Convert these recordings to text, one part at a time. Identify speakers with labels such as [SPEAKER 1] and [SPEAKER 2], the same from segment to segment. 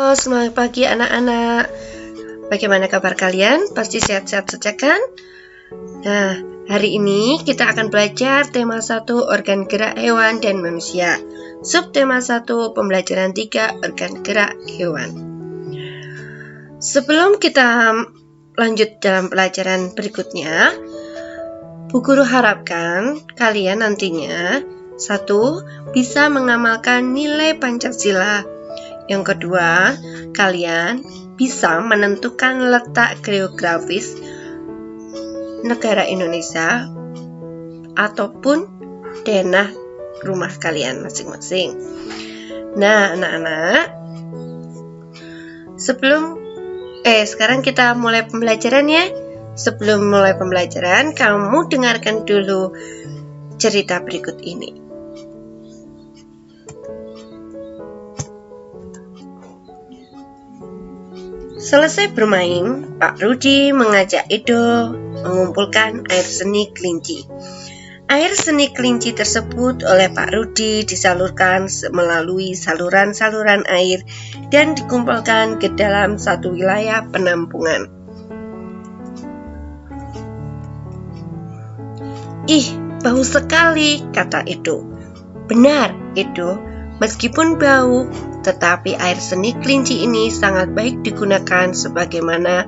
[SPEAKER 1] Halo, selamat pagi anak-anak. Bagaimana kabar kalian? Pasti sehat-sehat saja kan? Nah, hari ini kita akan belajar tema 1 organ gerak hewan dan manusia. Subtema 1 pembelajaran 3 organ gerak hewan. Sebelum kita lanjut dalam pelajaran berikutnya, Bu Guru harapkan kalian nantinya 1. Bisa mengamalkan nilai Pancasila. Yang kedua, kalian bisa menentukan letak geografis negara Indonesia ataupun denah rumah kalian masing-masing. Nah, anak-anak, sekarang kita mulai pembelajaran ya. Sebelum mulai pembelajaran, kamu dengarkan dulu cerita berikut ini. Selesai bermain, Pak Rudi mengajak Edo mengumpulkan air seni kelinci. Air seni kelinci tersebut oleh Pak Rudi disalurkan melalui saluran-saluran air dan dikumpulkan ke dalam satu wilayah penampungan. Ih, bau sekali, kata Edo. Benar, Edo, meskipun bau, tetapi air seni kelinci ini sangat baik digunakan sebagaimana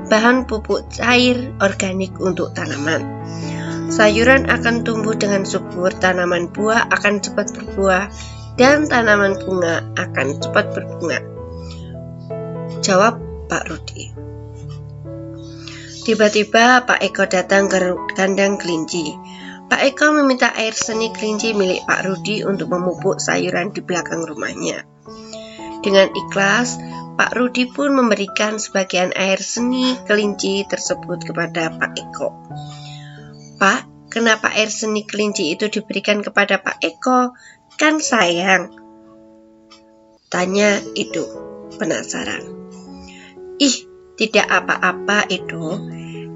[SPEAKER 1] bahan pupuk cair organik untuk tanaman. Sayuran akan tumbuh dengan subur, tanaman buah akan cepat berbuah, dan tanaman bunga akan cepat berbunga, jawab Pak Rudi. Tiba-tiba Pak Eko datang ke kandang kelinci. Pak Eko meminta air seni kelinci milik Pak Rudi untuk memupuk sayuran di belakang rumahnya. Dengan ikhlas, Pak Rudi pun memberikan sebagian air seni kelinci tersebut kepada Pak Eko. Pak, kenapa air seni kelinci itu diberikan kepada Pak Eko? Kan sayang, tanya Edo, penasaran. Ih, tidak apa-apa Edo,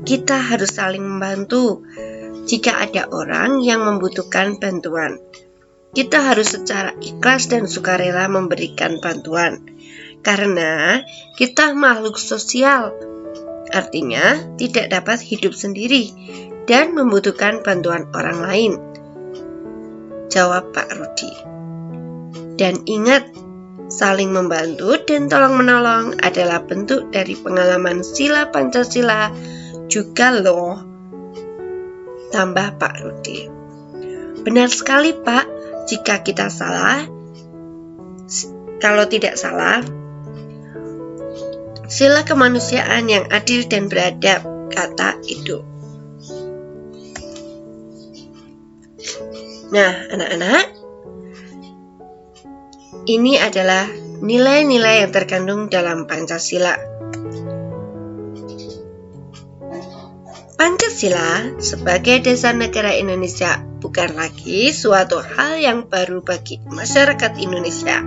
[SPEAKER 1] kita harus saling membantu. Jika ada orang yang membutuhkan bantuan, kita harus secara ikhlas dan sukarela memberikan bantuan. Karena kita makhluk sosial, artinya tidak dapat hidup sendiri dan membutuhkan bantuan orang lain, jawab Pak Rudi. Dan ingat, saling membantu dan tolong-menolong adalah bentuk dari pengalaman sila Pancasila juga loh, tambah Pak Rudi. Benar sekali Pak, jika kita salah, kalau tidak salah, sila kemanusiaan yang adil dan beradab, kata Edo. Nah, anak-anak, ini adalah nilai-nilai yang terkandung dalam Pancasila. Pancasila sebagai dasar negara Indonesia bukan lagi suatu hal yang baru bagi masyarakat Indonesia.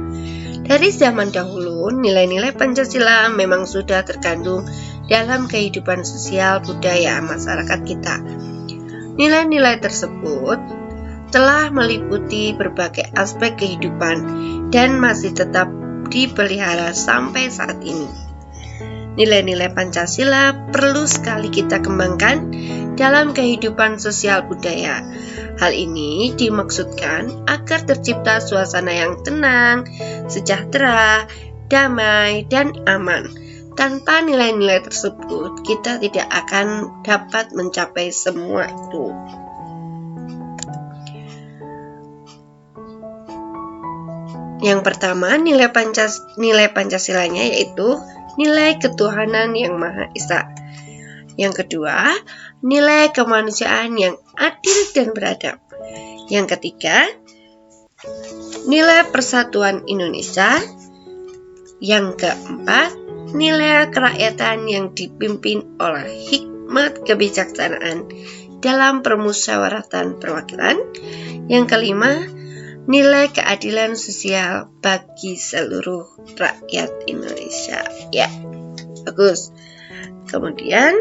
[SPEAKER 1] Dari zaman dahulu, nilai-nilai Pancasila memang sudah terkandung dalam kehidupan sosial budaya masyarakat kita. Nilai-nilai tersebut telah meliputi berbagai aspek kehidupan dan masih tetap dipelihara sampai saat ini. Nilai-nilai Pancasila perlu sekali kita kembangkan dalam kehidupan sosial budaya. Hal ini dimaksudkan agar tercipta suasana yang tenang, sejahtera, damai, dan aman. Tanpa nilai-nilai tersebut, kita tidak akan dapat mencapai semua itu. Yang pertama, nilai Pancasilanya yaitu nilai ketuhanan yang Maha Esa. Yang kedua, nilai kemanusiaan yang adil dan beradab. Yang ketiga, nilai persatuan Indonesia. Yang keempat, nilai kerakyatan yang dipimpin oleh hikmat kebijaksanaan dalam permusyawaratan perwakilan. Yang kelima, nilai keadilan sosial bagi seluruh rakyat Indonesia. Ya, bagus. Kemudian,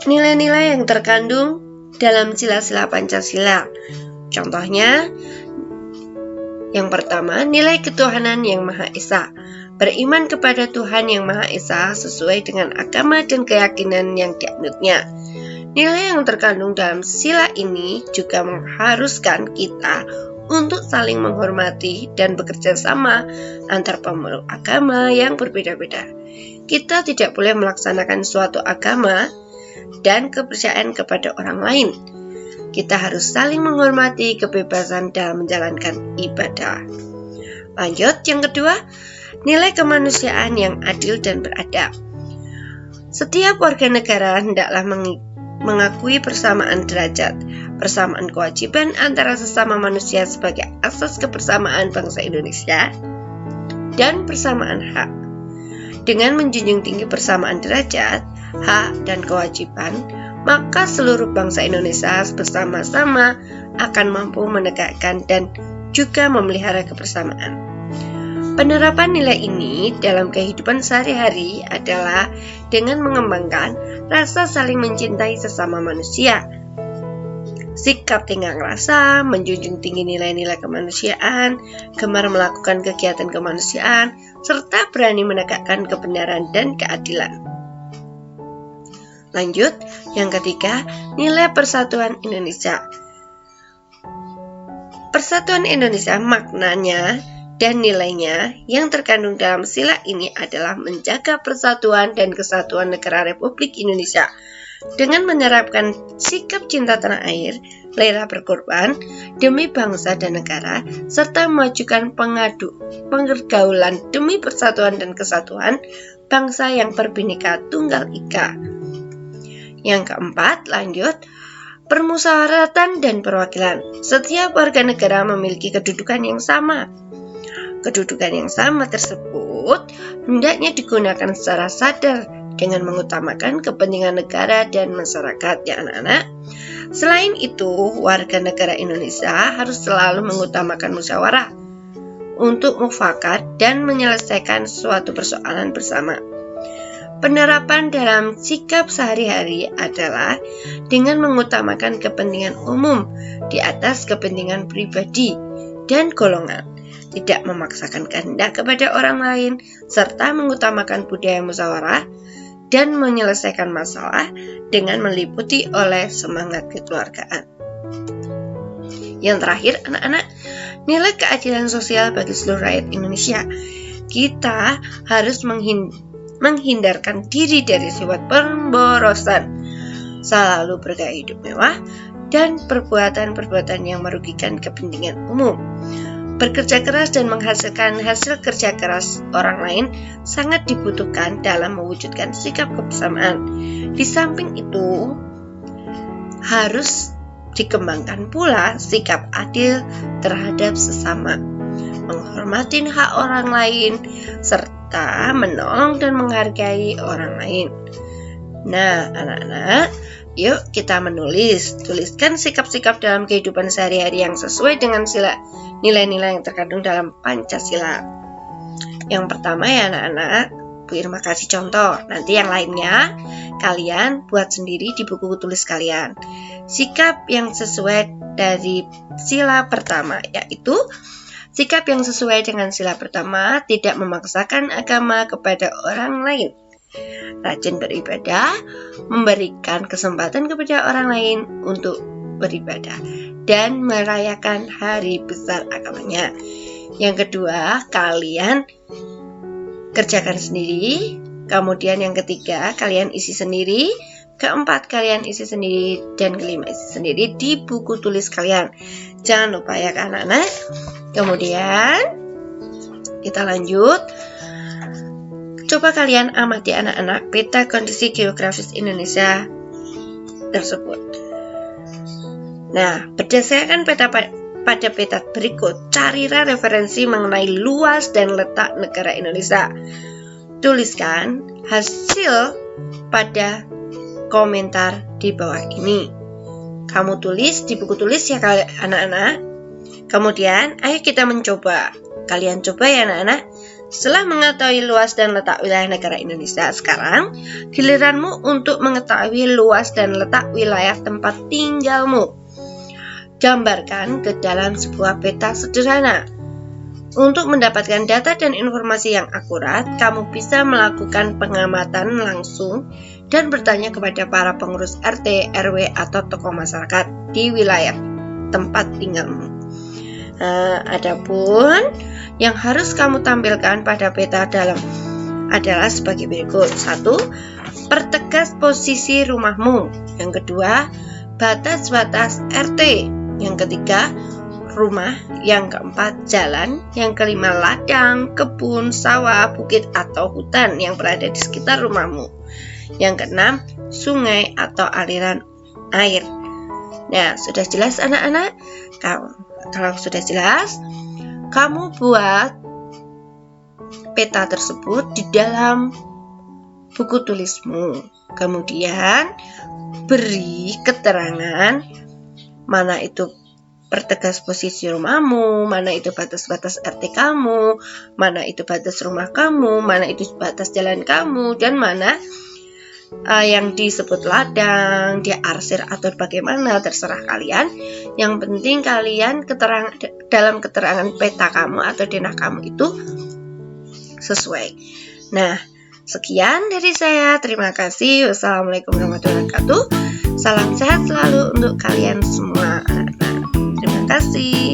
[SPEAKER 1] nilai-nilai yang terkandung dalam sila-sila Pancasila. Contohnya, Yang pertama, nilai ketuhanan yang Maha Esa. Beriman kepada Tuhan yang Maha Esa sesuai dengan agama dan keyakinan yang dianutnya. Nilai yang terkandung dalam sila ini juga mengharuskan kita untuk saling menghormati dan bekerja sama antar pemeluk agama yang berbeda-beda. Kita tidak boleh melaksanakan suatu agama dan kepercayaan kepada orang lain. Kita harus saling menghormati kebebasan dalam menjalankan ibadah. Lanjut, yang kedua, nilai kemanusiaan yang adil dan beradab. Setiap warga negara hendaklah mengakui persamaan derajat, persamaan kewajiban antara sesama manusia sebagai asas kebersamaan bangsa Indonesia, dan persamaan hak. Dengan menjunjung tinggi persamaan derajat, hak, dan kewajiban, maka seluruh bangsa Indonesia bersama-sama akan mampu menegakkan dan juga memelihara kebersamaan. Penerapan nilai ini dalam kehidupan sehari-hari adalah dengan mengembangkan rasa saling mencintai sesama manusia, sikap tenggang rasa, menjunjung tinggi nilai-nilai kemanusiaan, gemar melakukan kegiatan kemanusiaan, serta berani menegakkan kebenaran dan keadilan. Lanjut, yang ketiga, nilai persatuan Indonesia. Persatuan Indonesia maknanya dan nilainya yang terkandung dalam sila ini adalah menjaga persatuan dan kesatuan negara Republik Indonesia dengan menerapkan sikap cinta tanah air, rela berkorban demi bangsa dan negara, serta memajukan pergaulan demi persatuan dan kesatuan bangsa yang berbineka tunggal ika. Yang keempat, lanjut, permusyawaratan dan perwakilan. Setiap warga negara memiliki kedudukan yang sama. Kedudukan yang sama tersebut hendaknya digunakan secara sadar dengan mengutamakan kepentingan negara dan masyarakat, ya anak-anak. Selain itu, warga negara Indonesia harus selalu mengutamakan musyawarah untuk mufakat dan menyelesaikan suatu persoalan bersama. Penerapan dalam sikap sehari-hari adalah dengan mengutamakan kepentingan umum di atas kepentingan pribadi dan golongan, tidak memaksakan kehendak kepada orang lain, serta mengutamakan budaya musyawarah dan menyelesaikan masalah dengan meliputi oleh semangat kekeluargaan. Yang terakhir, anak-anak, nilai keadilan sosial bagi seluruh rakyat Indonesia. Kita harus menghindarkan diri dari sifat pemborosan, selalu bergaya hidup mewah, dan perbuatan-perbuatan yang merugikan kepentingan umum. Bekerja keras dan menghasilkan hasil kerja keras orang lain sangat dibutuhkan dalam mewujudkan sikap kebersamaan. Di samping itu, harus dikembangkan pula sikap adil terhadap sesama, menghormati hak orang lain, serta menolong dan menghargai orang lain. Nah, anak-anak, yuk kita tuliskan sikap-sikap dalam kehidupan sehari-hari yang sesuai dengan nilai-nilai yang terkandung dalam Pancasila. Yang pertama ya anak-anak, Bu Irma kasih contoh. Nanti yang lainnya kalian buat sendiri di buku tulis kalian. Sikap yang sesuai dari sila pertama, yaitu sikap yang sesuai dengan sila pertama, tidak memaksakan agama kepada orang lain, rajin beribadah, memberikan kesempatan kepada orang lain untuk beribadah, dan merayakan hari besar agamanya. Yang kedua, kalian kerjakan sendiri. Kemudian yang ketiga, kalian isi sendiri. Keempat, kalian isi sendiri. Dan kelima, isi sendiri di buku tulis kalian. Jangan lupa ya anak-anak. Kemudian kita lanjut. Coba kalian amati anak-anak peta kondisi geografis Indonesia tersebut. Nah, berdasarkan pada peta berikut, carilah referensi mengenai luas dan letak negara Indonesia. Tuliskan hasil pada komentar di bawah ini. Kamu tulis di buku tulis ya anak-anak. Kemudian, ayo kita mencoba. Kalian coba ya anak-anak. Setelah mengetahui luas dan letak wilayah negara Indonesia, sekarang giliranmu untuk mengetahui luas dan letak wilayah tempat tinggalmu. Gambarkan ke dalam sebuah peta sederhana. Untuk mendapatkan data dan informasi yang akurat, kamu bisa melakukan pengamatan langsung dan bertanya kepada para pengurus RT, RW, atau tokoh masyarakat di wilayah tempat tinggalmu. Adapun yang harus kamu tampilkan pada peta dalam adalah sebagai berikut. 1. Pertegas posisi rumahmu. Yang kedua, batas-batas RT. Yang ketiga, rumah. Yang keempat, jalan. Yang kelima, ladang, kebun, sawah, bukit, atau hutan yang berada di sekitar rumahmu. Yang keenam, sungai atau aliran air. Nah, sudah jelas anak-anak? Kalau sudah jelas, kamu buat peta tersebut di dalam buku tulismu. Kemudian beri keterangan mana itu pertegas posisi rumahmu, mana itu batas-batas RT kamu, mana itu batas rumah kamu, mana itu batas jalan kamu, dan mana yang disebut ladang, dia arsir atau bagaimana, terserah kalian. Yang penting kalian dalam keterangan peta kamu atau denah kamu itu sesuai. Nah, sekian dari saya. Terima kasih. Wassalamualaikum warahmatullahi wabarakatuh. Salam sehat selalu untuk kalian semua anak-anak. Terima kasih.